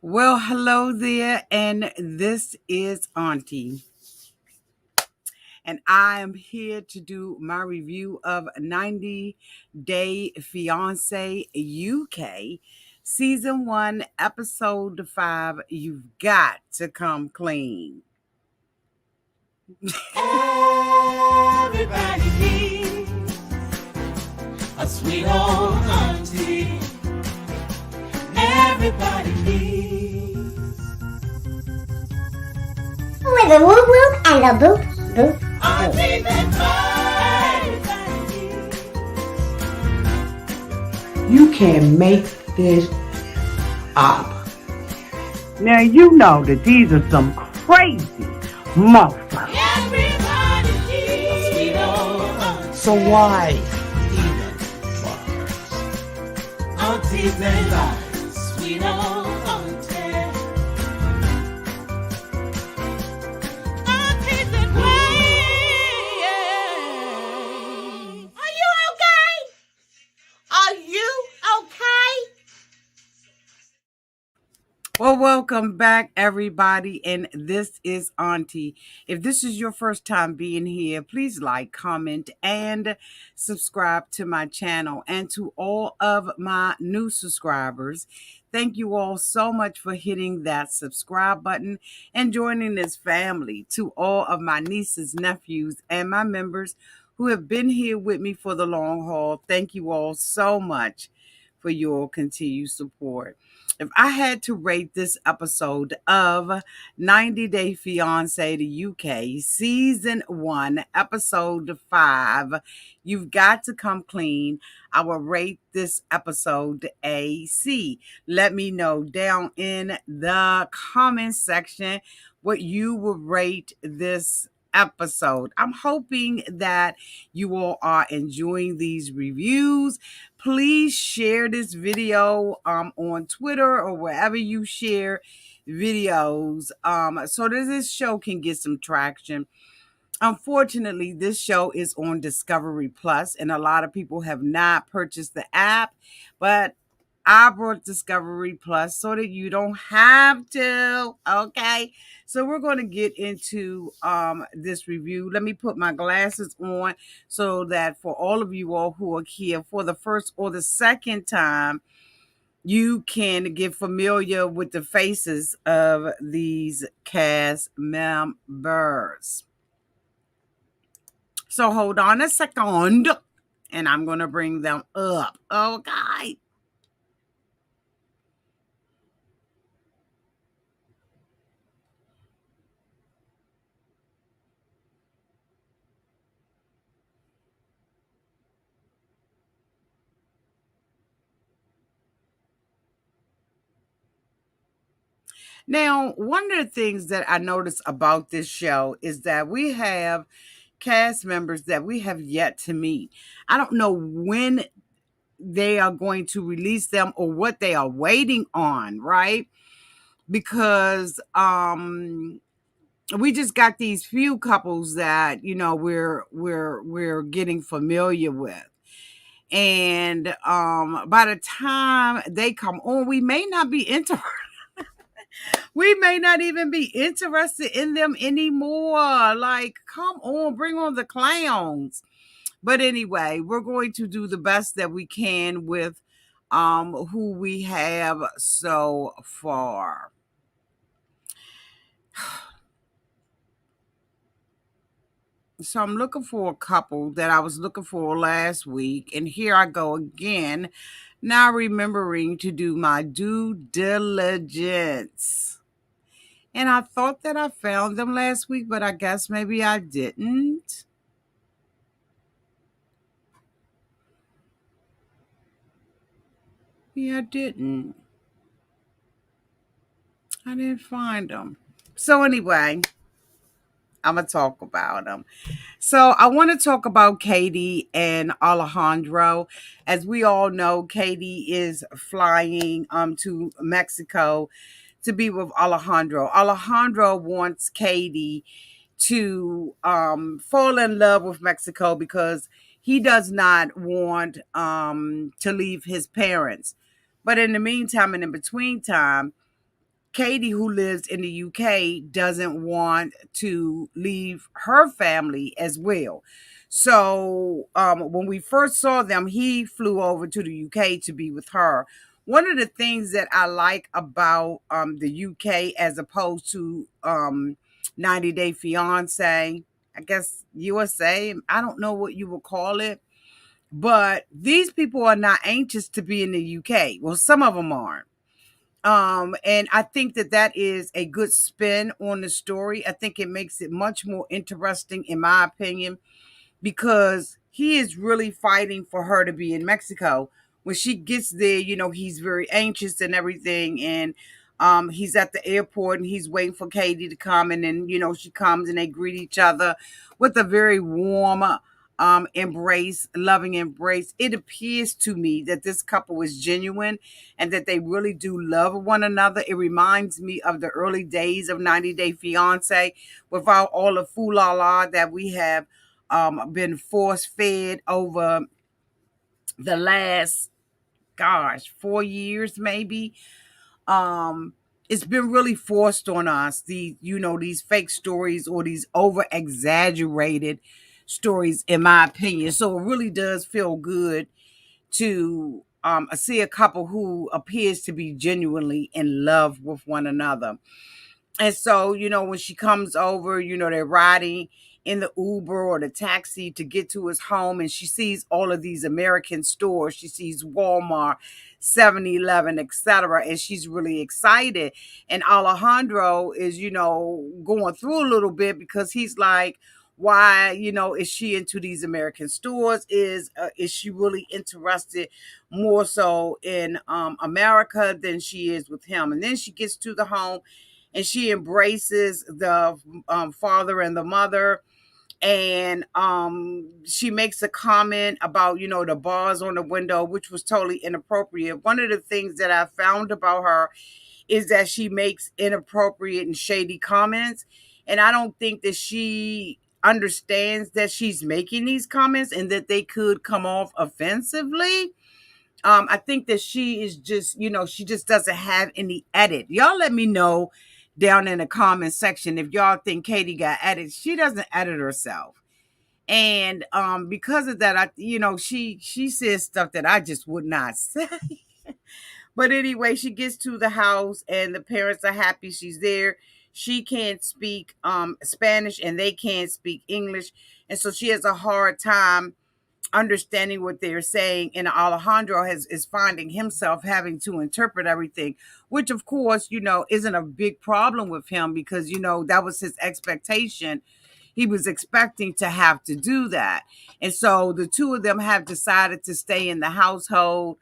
Well, hello there, and this is Auntie. And I am here to do my review of 90 Day Fiancé UK, Season 1, Episode 5. You've got to come clean. Everybody needs a sweet old auntie. Everybody needs with a whoop whoop and a boop boop. auntie that everybody needs. You can make this up. Now you know that these are some crazy motherfuckers. Everybody needs a sweet old auntie. So why even bother? Aunties and lies, sweet old auntie. Aunties and ways. Are you okay? Are you okay? Well, welcome back, everybody, and this is Auntie. If this is your first time being here, please like, comment, and subscribe to my channel. And to all of my new subscribers, thank you all so much for hitting that subscribe button and joining this family. To all of my nieces, nephews, and my members who have been here with me for the long haul, thank you all so much for your continued support. If I had to rate this episode of 90 Day Fiancé the UK, Season 1, Episode 5, You've Got to Come Clean, I will rate this episode a C. Let me know down in the comment section what you would rate this episode. I'm hoping that you all are enjoying these reviews. Please share this video on Twitter or wherever you share videos so that this show can get some traction. Unfortunately, this show is on Discovery Plus, and a lot of people have not purchased the app, but I brought Discovery Plus so that you don't have to, okay? So we're going to get into this review. Let me put my glasses on so that for all of you all who are here for the first or the second time, you can get familiar with the faces of these cast members. So hold on a second, and I'm going to bring them up, okay? Now, one of the things that I noticed about this show is that we have cast members that we have yet to meet. I don't know when they are going to release them or what they are waiting on, right? Because we just got these few couples that, you know, we're getting familiar with. And by the time they come on, we may not be interested. We may not even be interested in them anymore. Like, come on, bring on the clowns. But anyway, we're going to do the best that we can with who we have so far. So I'm looking for a couple that I was looking for last week, and here I go again, now remembering to do my due diligence. And I thought that I found them last week, but I guess maybe I didn't. Yeah, I didn't. I didn't find them. So anyway, I'm going to talk about them. So I want to talk about Kadie and Alejandro. As we all know, Kadie is flying to Mexico to be with Alejandro. Alejandro wants Kadie to fall in love with Mexico because he does not want to leave his parents. But in the meantime and in between time, Kadie, who lives in the UK, doesn't want to leave her family as well. So when we first saw them, he flew over to the UK to be with her. One of the things that I like about the UK as opposed to 90 Day Fiance, I guess USA, I don't know what you would call it, but these people are not anxious to be in the UK. Well, some of them aren't. And I think that that is a good spin on the story. I think it makes it much more interesting, in my opinion, because he is really fighting for her to be in Mexico. When she gets there, he's very anxious and everything. And he's at the airport and he's waiting for Kadie to come. And then, she comes and they greet each other with a very warm embrace, loving embrace. It appears to me that this couple is genuine and that they really do love one another. It reminds me of the early days of 90 Day Fiance without all the fool-la-la that we have been force fed over the last 4 years maybe. It's been really forced on us, these fake stories or these over exaggerated stories, in my opinion. So it really does feel good to see a couple who appears to be genuinely in love with one another. And so, when she comes over, they're riding in the Uber or the taxi to get to his home, and she sees all of these American stores. She sees Walmart, 7-Eleven, etc., and she's really excited. And Alejandro is, going through a little bit because he's like, why, is she into these American stores? Is she really interested more so in America than she is with him? And then she gets to the home and she embraces the father and the mother, and she makes a comment about the bars on the window, which was totally inappropriate. One of the things that I found about her is that she makes inappropriate and shady comments, and I don't think that she understands that she's making these comments and that they could come off offensively. I think that she is just, she just doesn't have any edit. Y'all let me know down in the comment section if y'all think Kadie got edit. She doesn't edit herself. And because of that, she says stuff that I just would not say. But anyway, she gets to the house and the parents are happy she's there. She can't speak Spanish and they can't speak English. And so she has a hard time understanding what they're saying, and Alejandro is finding himself having to interpret everything, which of course isn't a big problem with him, because that was his expectation. He was expecting to have to do that, and so the two of them have decided to stay in the household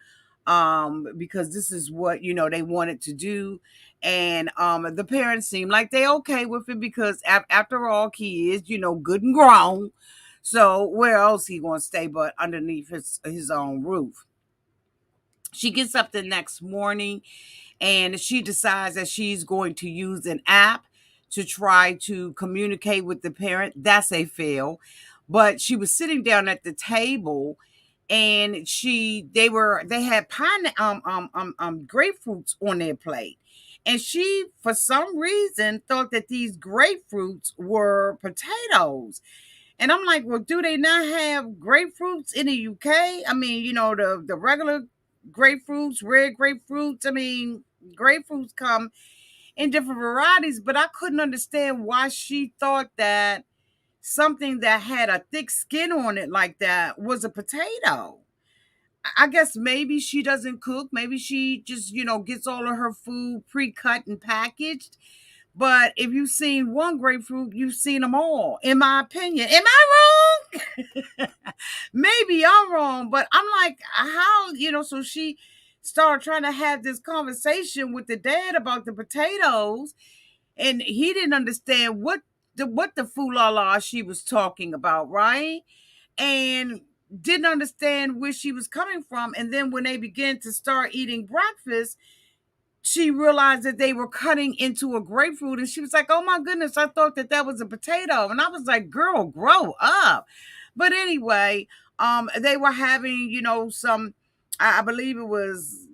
because this is what they wanted to do. And the parents seem like they okay with it because after all, he is good and grown. So where else he gonna stay but underneath his own roof? She gets up the next morning and she decides that she's going to use an app to try to communicate with the parent. That's a fail. But she was sitting down at the table and they had grapefruits on their plate. And she, for some reason, thought that these grapefruits were potatoes. And I'm like, well, do they not have grapefruits in the UK? I mean, the regular grapefruits, red grapefruits. I mean, grapefruits come in different varieties, but I couldn't understand why she thought that something that had a thick skin on it like that was a potato. I guess maybe she doesn't cook. Maybe she just, gets all of her food pre-cut and packaged. But if you've seen one grapefruit, you've seen them all, in my opinion. Am I wrong? Maybe I'm wrong, but I'm like, how, so she started trying to have this conversation with the dad about the potatoes, and he didn't understand what the fool-la-la she was talking about, right? And didn't understand where she was coming from. And then when they began to start eating breakfast, she realized that they were cutting into a grapefruit, and she was like, oh my goodness, I thought that was a potato. And I was like, girl, grow up. But anyway, they were having, some, I believe it was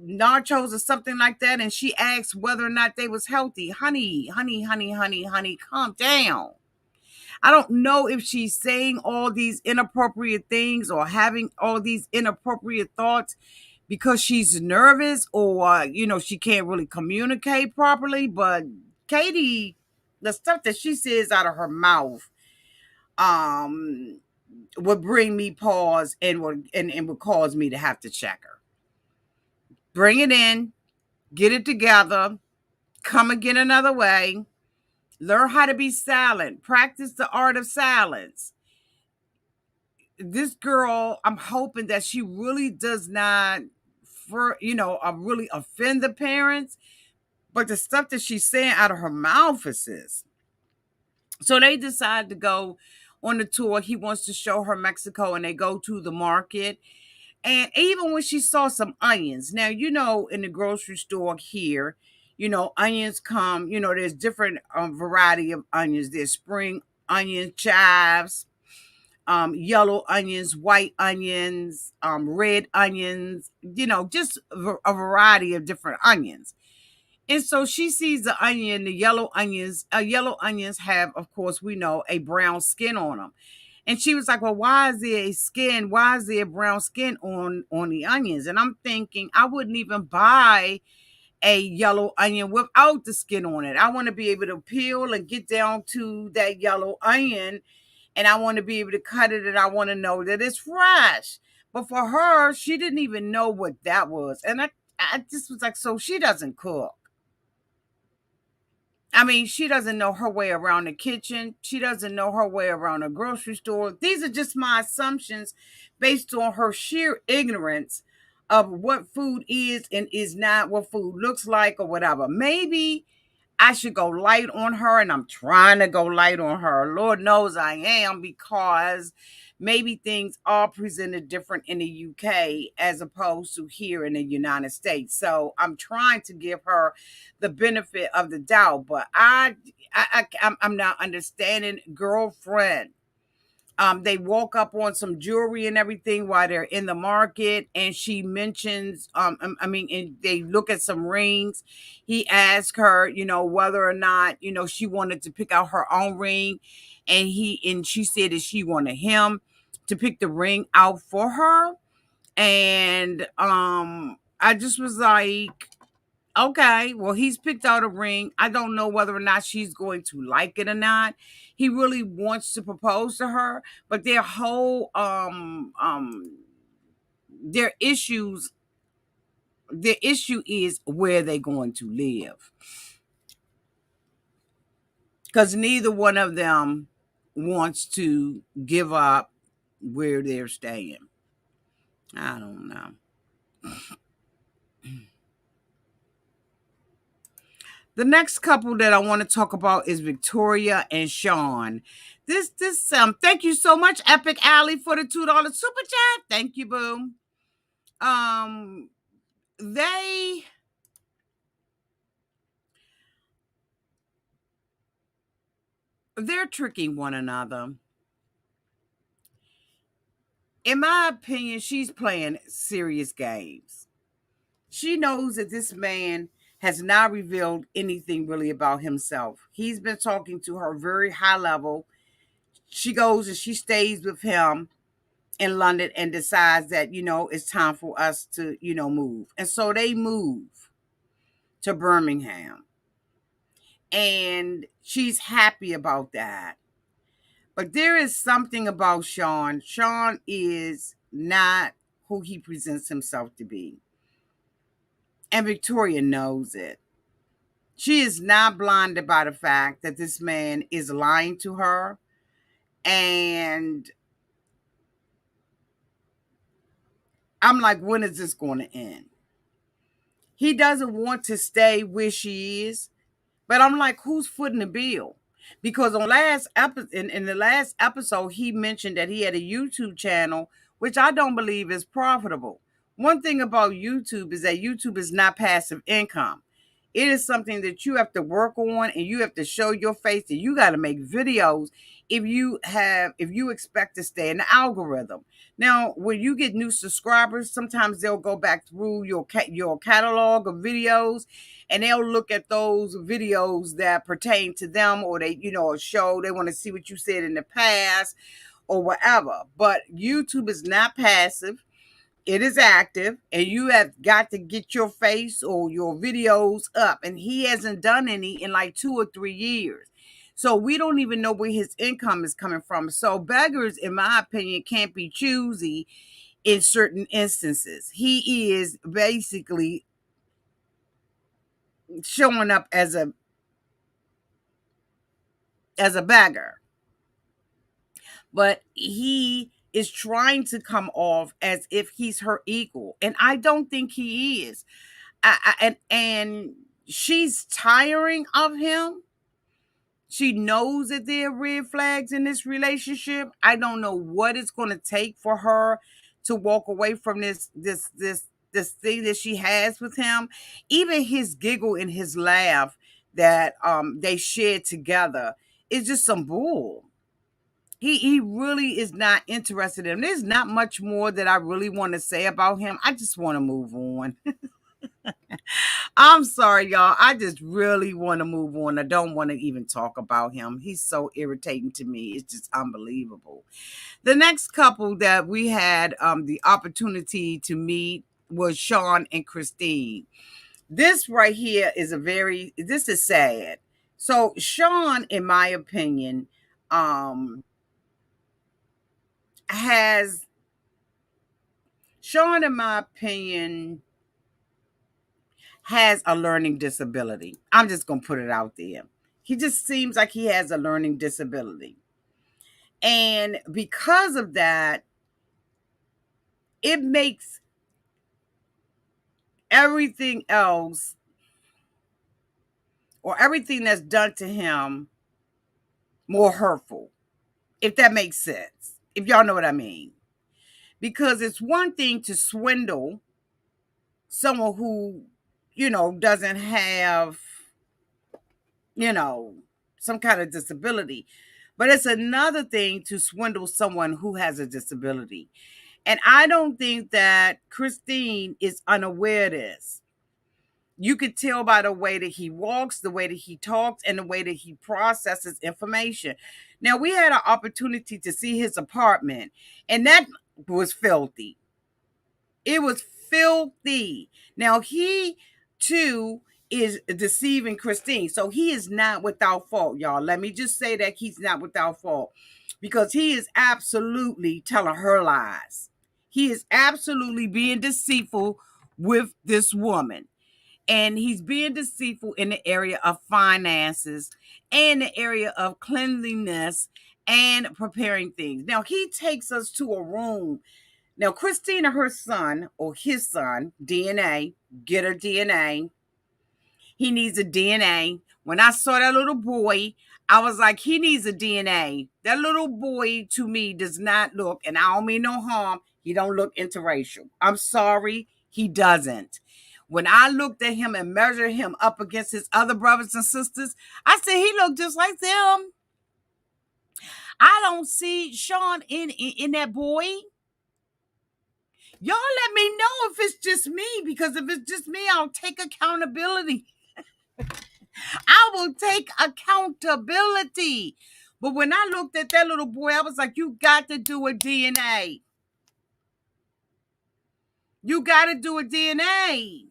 nachos or something like that, and she asked whether or not they was healthy. Honey, honey, honey, honey, honey, calm down. I don't know if she's saying all these inappropriate things or having all these inappropriate thoughts because she's nervous or, she can't really communicate properly. But Kadie, the stuff that she says out of her mouth, um, would bring me pause and would cause me to have to check her. Bring it in, get it together, come again another way, learn how to be silent, practice the art of silence. This girl, I'm hoping that she really does not, really offend the parents, but the stuff that she's saying out of her mouth is this. So they decide to go on the tour. He wants to show her Mexico, and they go to the market. And even when she saw some onions, now, in the grocery store here, onions come, there's different variety of onions. There's spring onions, chives, yellow onions, white onions, red onions, just a variety of different onions. And so she sees the onion, the yellow onions. Yellow onions have, of course, we know, a brown skin on them. And she was like, well, why is there a skin? Why is there brown skin on the onions? And I'm thinking, I wouldn't even buy a yellow onion without the skin on it. I want to be able to peel and get down to that yellow onion, and I want to be able to cut it, and I want to know that it's fresh. But for her, she didn't even know what that was. And I just was like, so she doesn't cook. I mean, she doesn't know her way around the kitchen. She doesn't know her way around a grocery store. These are just my assumptions based on her sheer ignorance of what food is and is not, what food looks like, or whatever. Maybe I should go light on her, and I'm trying to go light on her. Lord knows I am, because maybe things are presented different in the UK as opposed to here in the United States. So I'm trying to give her the benefit of the doubt, but I'm not understanding. Girlfriend, they walk up on some jewelry and everything while they're in the market, and she mentions, and they look at some rings. He asked her, whether or not, she wanted to pick out her own ring, and she said that she wanted him to pick the ring out for her. And I just was like, okay, well, he's picked out a ring. I don't know whether or not she's going to like it or not. He really wants to propose to her, but their whole their issues their issue is where they're going to live. Because neither one of them wants to give up where they're staying. I don't know. The next couple that I want to talk about is Victoria and Shaun. This thank you so much, Epic Alley, for the $2 super chat. Thank you, boo. They're tricking one another. In my opinion, she's playing serious games. She knows that this man has not revealed anything really about himself. He's been talking to her very high level. She goes and she stays with him in London and decides that, it's time for us to, move. And so they move to Birmingham. And she's happy about that. But there is something about Shaun. Shaun is not who he presents himself to be. And Victoria knows it. She is not blinded by the fact that this man is lying to her. And I'm like, when is this going to end? He doesn't want to stay where she is. But I'm like, who's footing the bill? Because in the last episode, he mentioned that he had a YouTube channel, which I don't believe is profitable. One thing about YouTube is that YouTube is not passive income. It is something that you have to work on, and you have to show your face, and you got to make videos if you expect to stay in the algorithm. Now, when you get new subscribers, sometimes they'll go back through your catalog of videos, and they'll look at those videos that pertain to them, or they, a show. They want to see what you said in the past or whatever. But YouTube is not passive. It is active, and you have got to get your face or your videos up. And he hasn't done any in like 2 or 3 years. So we don't even know where his income is coming from. So beggars, in my opinion, can't be choosy in certain instances. He is basically showing up as a beggar. But he is trying to come off as if he's her equal. And I don't think he is. And she's tiring of him. She knows that there are red flags in this relationship. I don't know what it's going to take for her to walk away from this thing that she has with him. Even his giggle and his laugh that they shared together is just some bull. He really is not interested in him. There's not much more that I really want to say about him. I just want to move on. I'm sorry, y'all. I just really want to move on. I don't want to even talk about him. He's so irritating to me. It's just unbelievable. The next couple that we had the opportunity to meet was Shaun and Christine. This right here is this is sad. So Shaun, in my opinion, has Shaun, in my opinion, has a learning disability. I'm just going to put it out there. He just seems like he has a learning disability. And because of that, it makes everything else or everything that's done to him more hurtful, if that makes sense. If y'all know what I mean. Because it's one thing to swindle someone who, doesn't have, some kind of disability. But it's another thing to swindle someone who has a disability. And I don't think that Christine is unaware of this. You could tell by the way that he walks, the way that he talks, and the way that he processes information. Now, we had an opportunity to see his apartment, and that was filthy. It was filthy. Now, he too is deceiving Christine. So he is not without fault, y'all. Let me just say that he's not without fault, because he is absolutely telling her lies. He is absolutely being deceitful with this woman. And he's being deceitful in the area of finances and the area of cleanliness and preparing things. Now, he takes us to a room. Now, Christina, her son, or his son, DNA, get her DNA. He needs a DNA. When I saw that little boy, I was like, he needs a DNA. That little boy, to me, does not look, and I don't mean no harm, he don't look interracial. I'm sorry, he doesn't. When I looked at him and measured him up against his other brothers and sisters, I said he looked just like them. I don't see Shaun in that boy. Y'all let me know if it's just me, because if it's just me, I'll take accountability. I will take accountability. But when I looked at that little boy, I was like, you got to do a DNA. You got to do a DNA.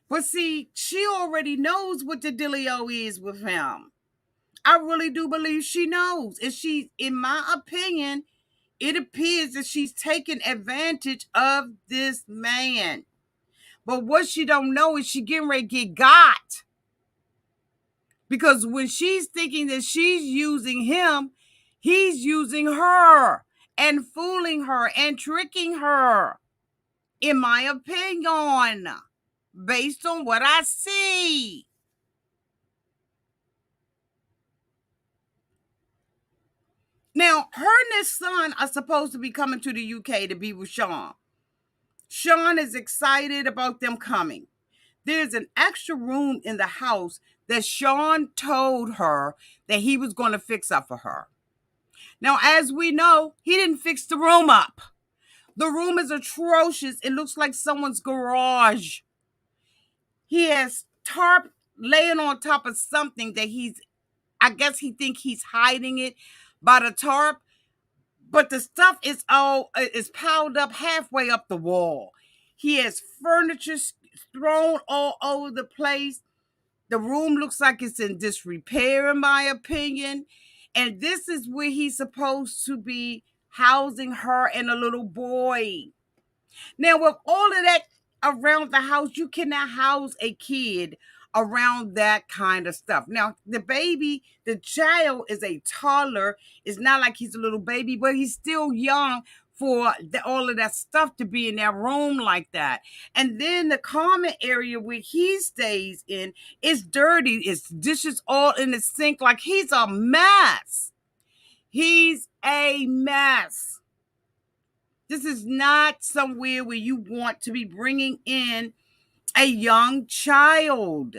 But see, she already knows what the dealio is with him. I really do believe she knows. And she, in my opinion, it appears that she's taking advantage of this man. But what she don't know is she getting ready to get got. Because when she's thinking that she's using him, he's using her and fooling her and tricking her, in my opinion, based on what I see. Now, her and his son are supposed to be coming to the UK to be with Shaun. Shaun is excited about them coming. There's an extra room in the house that Shaun told her that he was going to fix up for her. Now, as we know, he didn't fix the room up. The room is atrocious. It looks like someone's garage. He has tarp laying on top of something that I guess he think he's hiding it by the tarp, but the stuff is piled up halfway up the wall. He has furniture thrown all over the place. The room looks like it's in disrepair, in my opinion. And this is where he's supposed to be housing her and a little boy. Now, with all of that around the house, you cannot house a kid around that kind of stuff. Now, the child is a toddler. It's not like he's a little baby, but he's still young for all of that stuff to be in that room like that. And then the common area where he stays in is dirty. It's dishes all in the sink. Like, he's a mess. He's a mess. This is not somewhere where you want to be bringing in a young child.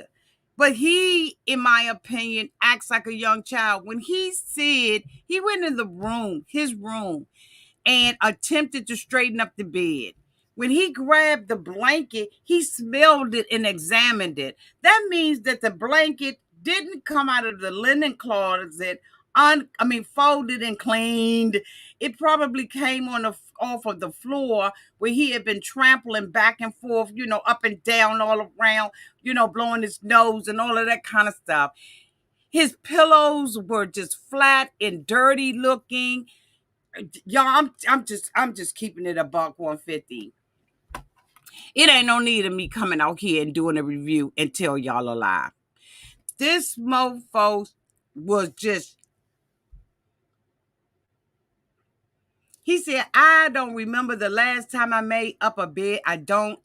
But he, in my opinion, acts like a young child. When he said he went in his room, and attempted to straighten up the bed. When he grabbed the blanket, he smelled it and examined it. That means that the blanket didn't come out of the linen closet, folded and cleaned. It probably came off of the floor where he had been trampling back and forth, up and down all around, blowing his nose and all of that kind of stuff. His pillows were just flat and dirty looking. Y'all, I'm just keeping it $150. It ain't no need of me coming out here and doing a review and tell y'all a lie. This mofo was just. He said, I don't remember the last time I made up a bed. I didn't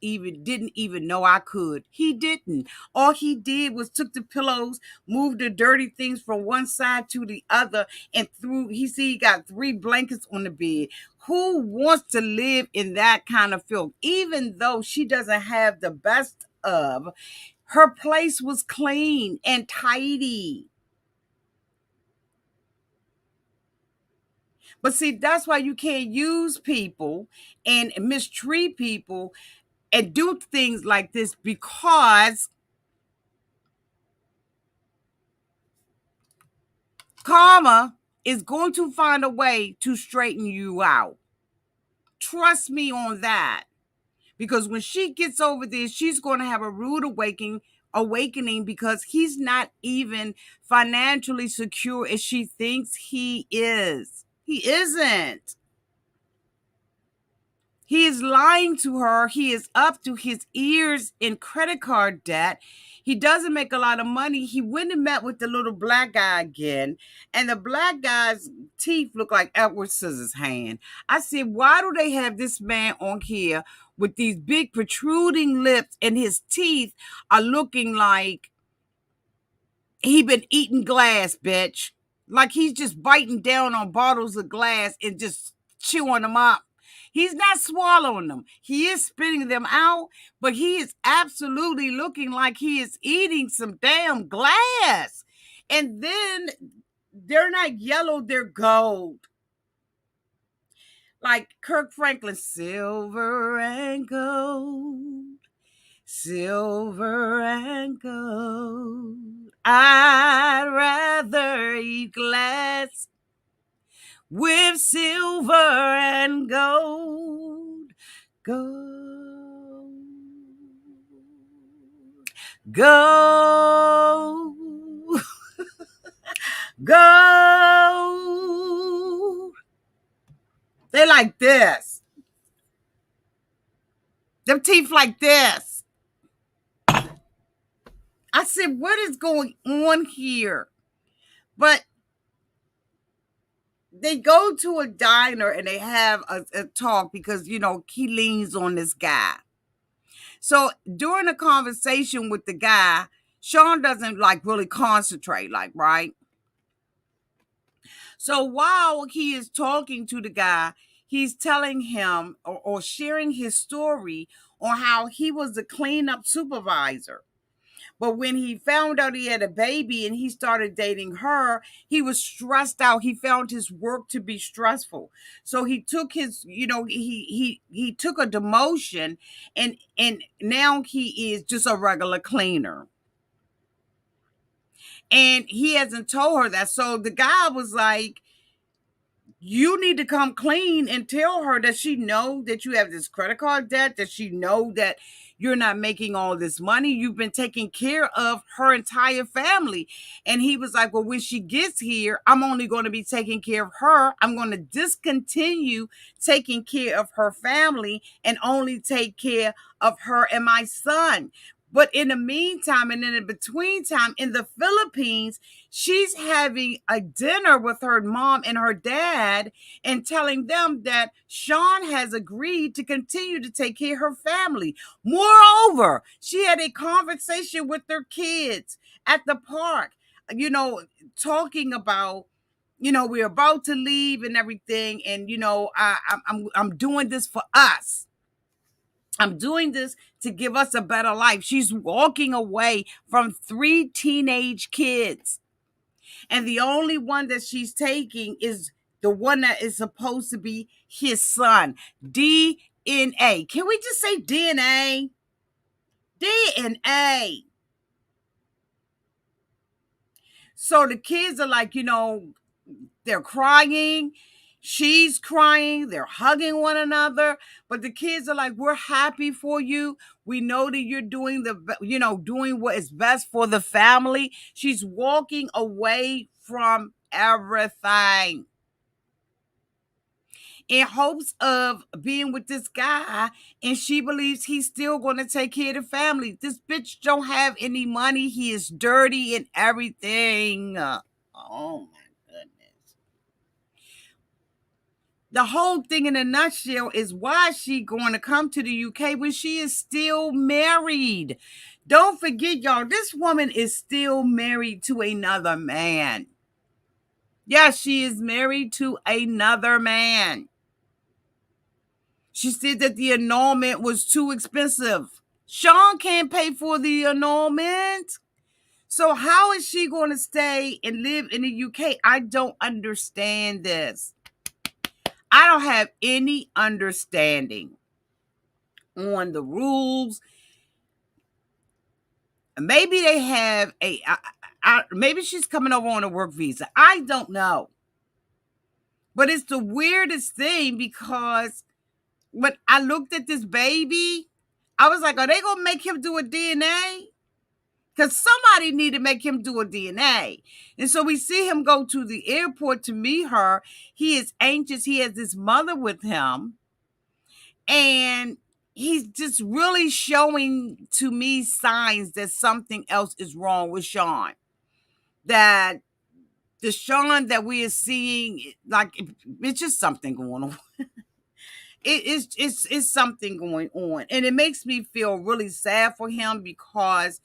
even know I could. He didn't. All he did was took the pillows, moved the dirty things from one side to the other, and he got 3 blankets on the bed. Who wants to live in that kind of filth? Even though she doesn't have the best of, her place was clean and tidy. But see, that's why you can't use people and mistreat people and do things like this, because karma is going to find a way to straighten you out. Trust me on that. Because when she gets over there, she's going to have a rude awakening because he's not even financially secure as she thinks he is. He isn't. He is lying to her. He is up to his ears in credit card debt. He doesn't make a lot of money. He went and met with the little black guy again, and the black guy's teeth look like Edward Scissorhands' hand. I said, why do they have this man on here with these big protruding lips, and his teeth are looking like he been eating glass, bitch? Like he's just biting down on bottles of glass and just chewing them up. He's not swallowing them. He is spitting them out, but he is absolutely looking like he is eating some damn glass. And then they're not yellow, they're gold. Like Kirk Franklin, silver and gold, silver and gold. I'd rather eat glass with silver and gold, gold, gold, gold. They like this. Them teeth like this. I said, what is going on here? But they go to a diner and they have a talk because, he leans on this guy. So during a conversation with the guy, Shaun doesn't really concentrate, right? So while he is talking to the guy, he's telling him or sharing his story on how he was the cleanup supervisor. But when he found out he had a baby and he started dating her, he was stressed out. He found his work to be stressful. So he took his, he took a demotion, and now he is just a regular cleaner. And he hasn't told her that. So the guy was like, you need to come clean and tell her that she know that you have this credit card debt, that she know that you're not making all this money. You've been taking care of her entire family. And he was like, well, when she gets here, I'm only going to be taking care of her. I'm going to discontinue taking care of her family and only take care of her and my son. But in the meantime, and in the between time, in the Philippines, she's having a dinner with her mom and her dad and telling them that Shaun has agreed to continue to take care of her family. Moreover, she had a conversation with their kids at the park, talking about, we're about to leave and everything. And, I'm doing this for us. I'm doing this to give us a better life. She's walking away from 3 teenage kids. And the only one that she's taking is the one that is supposed to be his son. DNA. Can we just say DNA? DNA. So the kids are like, they're crying. She's crying. They're hugging one another. But the kids are like, we're happy for you. We know that you're doing doing what is best for the family. She's walking away from everything in hopes of being with this guy, and she believes he's still going to take care of the family. This bitch don't have any money. He is dirty and everything. Oh my goodness. The whole thing in a nutshell is, why is she going to come to the UK when she is still married? Don't forget, y'all, this woman is still married to another man. Yes, she is married to another man. She said that the annulment was too expensive. Shaun can't pay for the annulment. So how is she going to stay and live in the UK? I don't understand this. I don't have any understanding on the rules. Maybe they have maybe she's coming over on a work visa. I don't know. But it's the weirdest thing, because when I looked at this baby, I was like, are they going to make him do a DNA? Because somebody need to make him do a DNA. And so we see him go to the airport to meet her. He is anxious. He has his mother with him. And he's just really showing to me signs that something else is wrong with Shaun. That the Shaun that we are seeing, like, it's just something going on. It's something going on. And it makes me feel really sad for him, because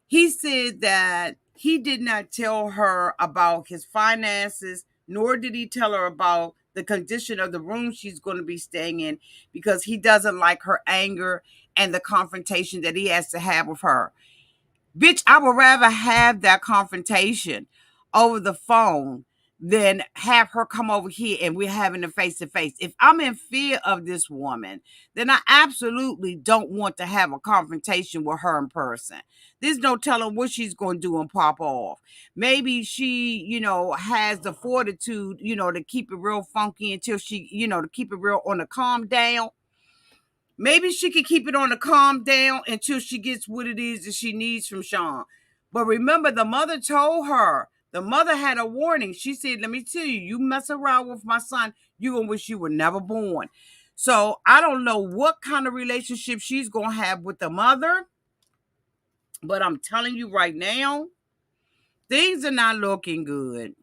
he said that he did not tell her about his finances, nor did he tell her about the condition of the room she's going to be staying in, because he doesn't like her anger and the confrontation that he has to have with her. Bitch, I would rather have that confrontation over the phone than have her come over here and we're having a face-to-face. If I'm in fear of this woman, then I absolutely don't want to have a confrontation with her in person. There's no telling what she's going to do and pop off. Maybe she, has the fortitude, to keep it real funky until she, to keep it real on the calm down. Maybe she can keep it on the calm down until she gets what it is that she needs from Shaun. But remember, the mother told her, the mother had a warning. She said, let me tell you, you mess around with my son, you're going to wish you were never born. So I don't know what kind of relationship she's going to have with the mother. But I'm telling you right now, things are not looking good.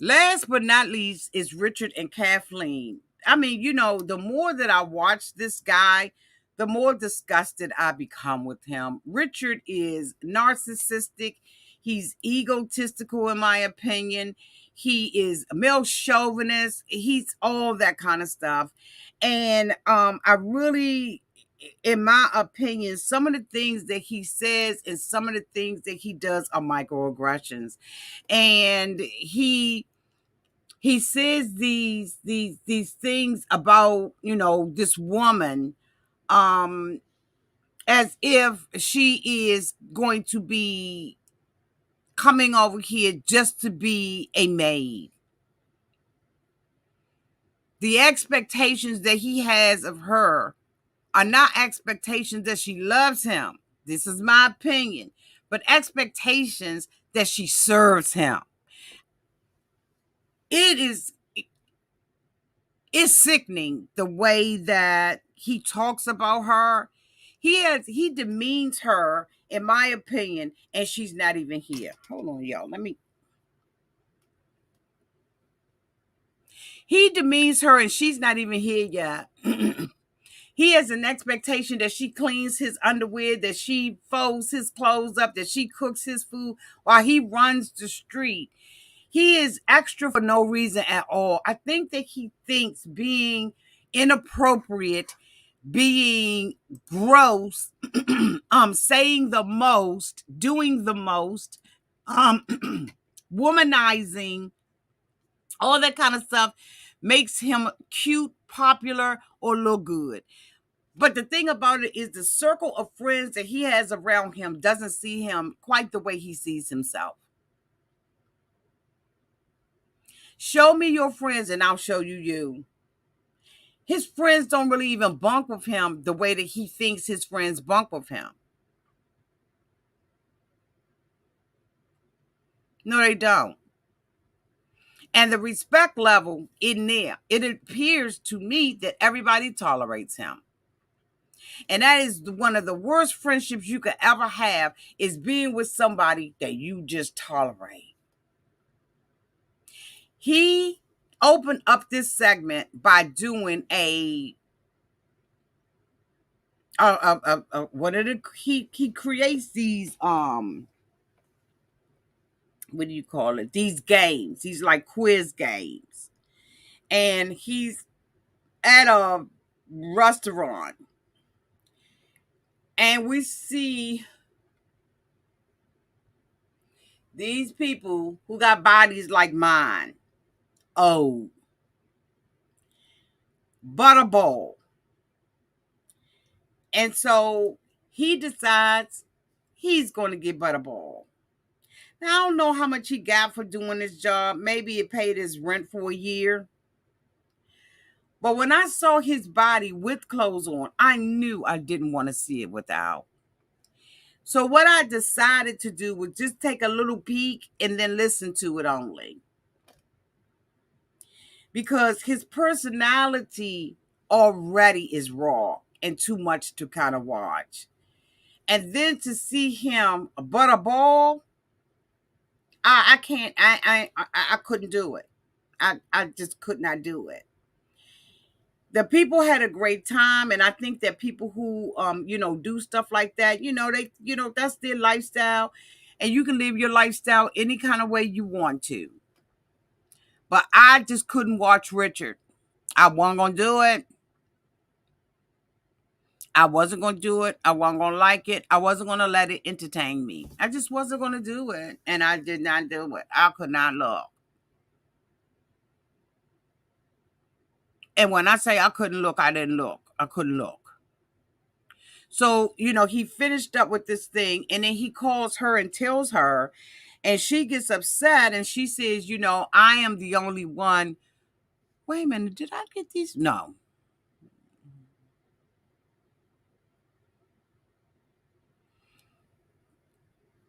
Last but not least is Richard and Kathleen. I mean, the more that I watch this guy, the more disgusted I become with him. Richard is narcissistic. He's egotistical, in my opinion. He is a male chauvinist. He's all that kind of stuff. And in my opinion, some of the things that he says and some of the things that he does are microaggressions. And he says these things about, this woman, um as if she is going to be coming over here just to be a maid. The expectations that he has of her are not expectations that she loves him. This is my opinion, but expectations that she serves him. It is it's sickening the way that he talks about her. He demeans her, in my opinion, and she's not even here. Hold on, y'all. He demeans her and she's not even here yet. He has an expectation that she cleans his underwear, that she folds his clothes up, that she cooks his food while he runs the street. He is extra for no reason at all. I think that he thinks being inappropriate, being gross, saying the most, doing the most, womanizing, all that kind of stuff makes him cute, popular, or look good. But the thing about it is the circle of friends that he has around him doesn't see him quite the way he sees himself. Show me your friends and I'll show you you. His friends don't really even bunk with him the way that he thinks his friends bunk with him. No, they don't. And the respect level isn't there. It appears to me that everybody tolerates him. And that is one of the worst friendships you could ever have, is being with somebody that you just tolerate. He opened up this segment by doing what did it, he creates these what do you call it? These games. These like quiz games. And he's at a restaurant. And we see these people who got bodies like mine. Oh, Butterball. And so he decides he's going to get Butterball. Now, I don't know how much he got for doing this job. Maybe it paid his rent for a year. But when I saw his body with clothes on, I knew I didn't want to see it without. So what I decided to do was just take a little peek and then listen to it only. Because his personality already is raw and too much to kind of watch. And then to see him Butterball, I can't, I couldn't do it. I just could not do it. The people had a great time, and I think that people who do stuff like that, that's their lifestyle, and you can live your lifestyle any kind of way you want to. But I just couldn't watch Richard. I wasn't gonna do it. I wasn't gonna do it. I wasn't gonna like it. I wasn't gonna let it entertain me. I just wasn't gonna do it, and I did not do it. I could not look. And when I say I couldn't look, I didn't look. I couldn't look. So, he finished up with this thing, and then he calls her and tells her, and she gets upset, and she says, I am the only one. Wait a minute, did I get these? No.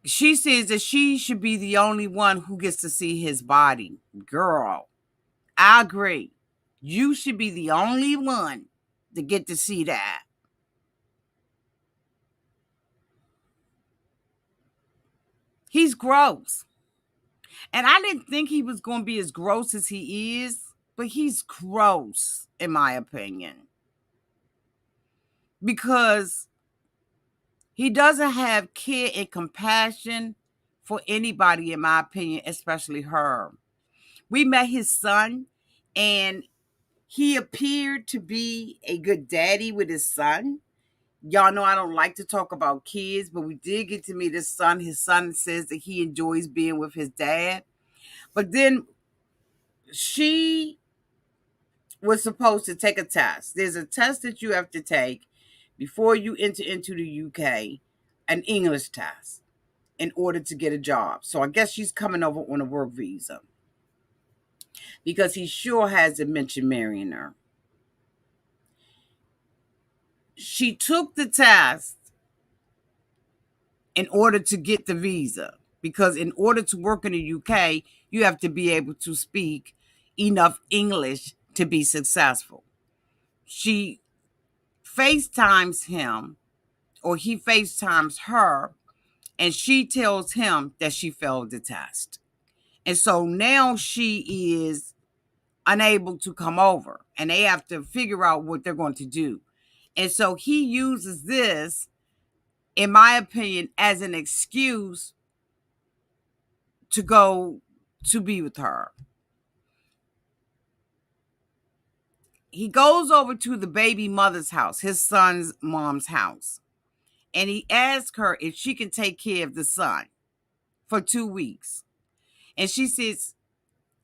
She says that she should be the only one who gets to see his body. Girl, I agree. You should be the only one to get to see that. He's gross. And I didn't think he was going to be as gross as he is, but he's gross, in my opinion. Because he doesn't have care and compassion for anybody, in my opinion, especially her. We met his son, and he appeared to be a good daddy with his son. Y'all know I don't like to talk about kids, but we did get to meet his son. His son says that he enjoys being with his dad. But then she was supposed to take a test. There's a test that you have to take before you enter into the UK, an English test, in order to get a job. So I guess she's coming over on a work visa because he sure hasn't mentioned marrying her. She took the test in order to get the visa because in order to work in the UK, you have to be able to speak enough English to be successful. She FaceTimes him, or he FaceTimes her, and she tells him that she failed the test. And so now she is unable to come over and they have to figure out what they're going to do. And so he uses this, in my opinion, as an excuse to go to be with her. He goes over to the baby mother's house, his son's mom's house, and he asks her if she can take care of the son for 2 weeks. And she says,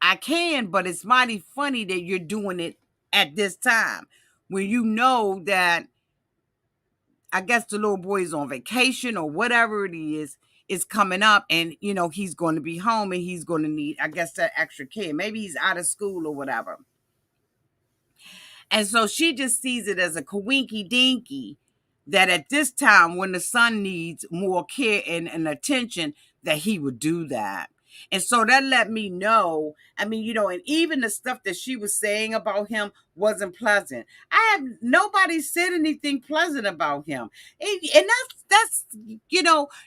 I can, but it's mighty funny that you're doing it at this time when you know that I guess the little boy is on vacation or whatever it is coming up, and he's going to be home and he's going to need, I guess, that extra care. Maybe he's out of school or whatever. And so she just sees it as a coinky dinky that at this time when the son needs more care and attention, that he would do that. And so that let me know, and even the stuff that she was saying about him wasn't pleasant. Nobody said anything pleasant about him. And that's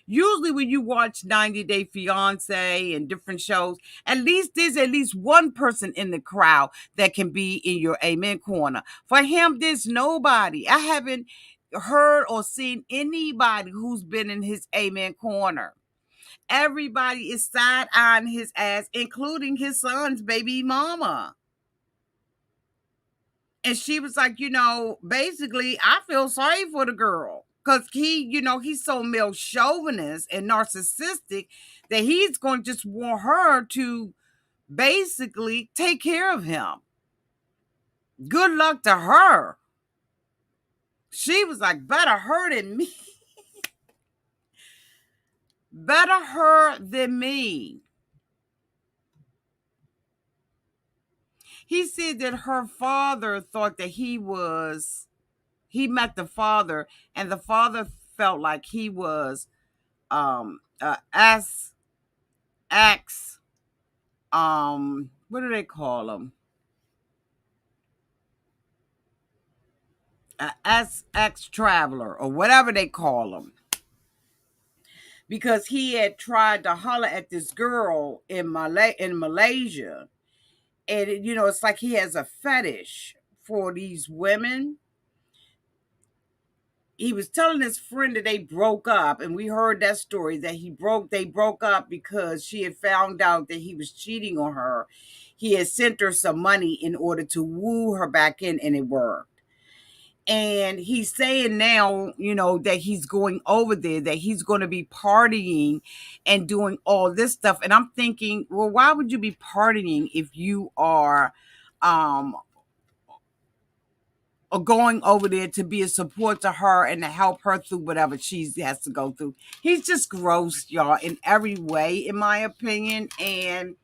usually when you watch 90 Day Fiancé and different shows, there's at least one person in the crowd that can be in your amen corner. For him, there's nobody. I haven't heard or seen anybody who's been in his amen corner. Everybody is side-eyeing his ass, including his son's baby mama. And she was like, basically, I feel sorry for the girl. Because he's so male chauvinist and narcissistic that he's going to just want her to basically take care of him. Good luck to her. She was like, better her than me. Better her than me. He said that her father thought that he met the father, and the father felt like he was what do they call him? Ex traveler or whatever they call him. Because he had tried to holler at this girl in Malaysia. And, it's like he has a fetish for these women. He was telling his friend that they broke up, and we heard that story that they broke up because she had found out that he was cheating on her. He had sent her some money in order to woo her back in, and it worked. And he's saying now, that he's going over there, that he's going to be partying and doing all this stuff. And I'm thinking, well, why would you be partying if you are going over there to be a support to her and to help her through whatever she has to go through? He's just gross, y'all, in every way, in my opinion. And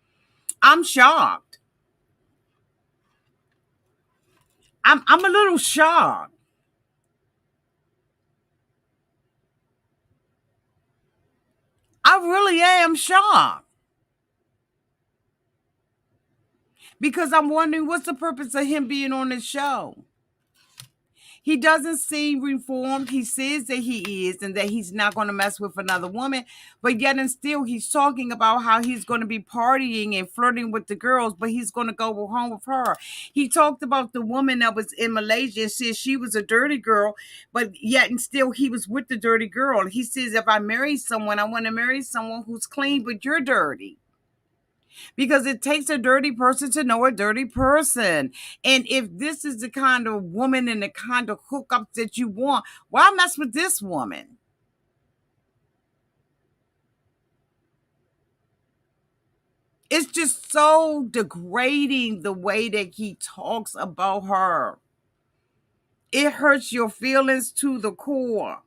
I'm shocked. I'm a little shocked. I really am shocked. Because I'm wondering, what's the purpose of him being on this show? He doesn't seem reformed. He says that he is and that he's not going to mess with another woman. But yet and still, he's talking about how he's going to be partying and flirting with the girls, but he's going to go home with her. He talked about the woman that was in Malaysia and said she was a dirty girl, but yet and still, he was with the dirty girl. He says, if I marry someone, I want to marry someone who's clean, but you're dirty. because it takes a dirty person to know a dirty person. And if this is the kind of woman and the kind of hookups that you want, why mess with this woman? It's just so degrading the way that he talks about her. It hurts your feelings to the core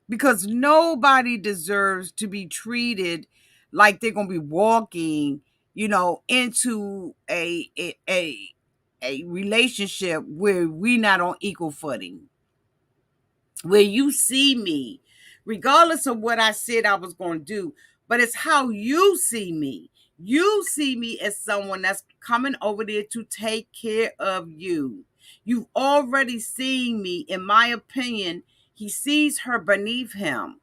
because nobody deserves to be treated like they're going to be walking, into a relationship where we're not on equal footing, where you see me, regardless of what I said I was going to do, but it's how you see me. You see me as someone that's coming over there to take care of you. You've already seen me, in my opinion, he sees her beneath him,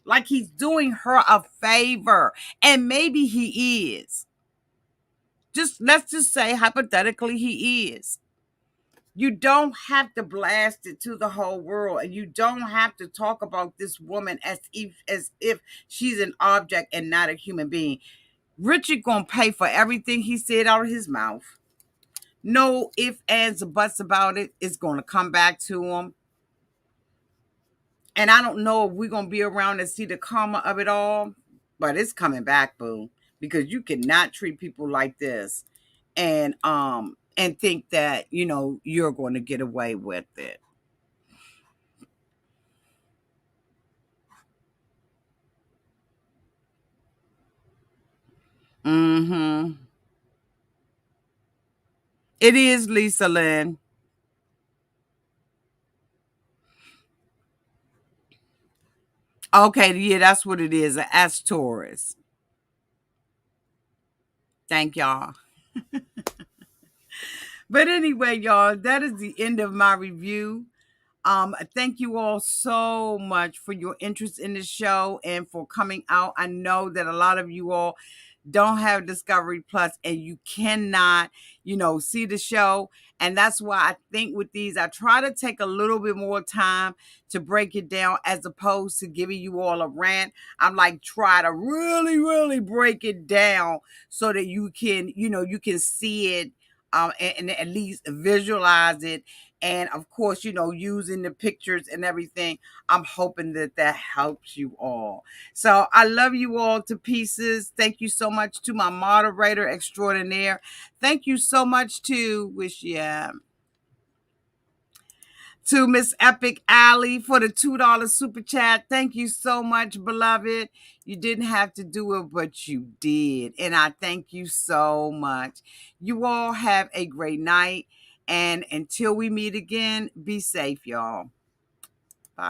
like he's doing her a favor. And maybe he is. Let's just say hypothetically he is. You don't have to blast it to the whole world, and you don't have to talk about this woman as if she's an object and not a human being. Richard gonna pay for everything he said out of his mouth. No ifs, ands, or buts about it. It's gonna come back to him. And I don't know if we're gonna be around to see the karma of it all, but it's coming back, boo. Because you cannot treat people like this and think that you're going to get away with it. Mm-hmm. It is Lisa Lynn. Okay, yeah, that's what it is. An S Taurus. Thank y'all. But anyway, y'all, that is the end of my review. Thank you all so much for your interest in the show and for coming out. I know that a lot of you all don't have Discovery Plus and you cannot, see the show. And that's why I think with these, I try to take a little bit more time to break it down as opposed to giving you all a rant. I'm like, try to really, really break it down so that you can, you can see it and at least visualize it. And of course, using the pictures and everything, I'm hoping that helps you all. So I love you all to pieces. Thank you so much to my moderator extraordinaire. Thank you so much to to Miss Epic Alley for the $2 super chat. Thank you so much, beloved. You didn't have to do it, but you did. And I thank you so much. You all have a great night. And until we meet again, be safe, y'all.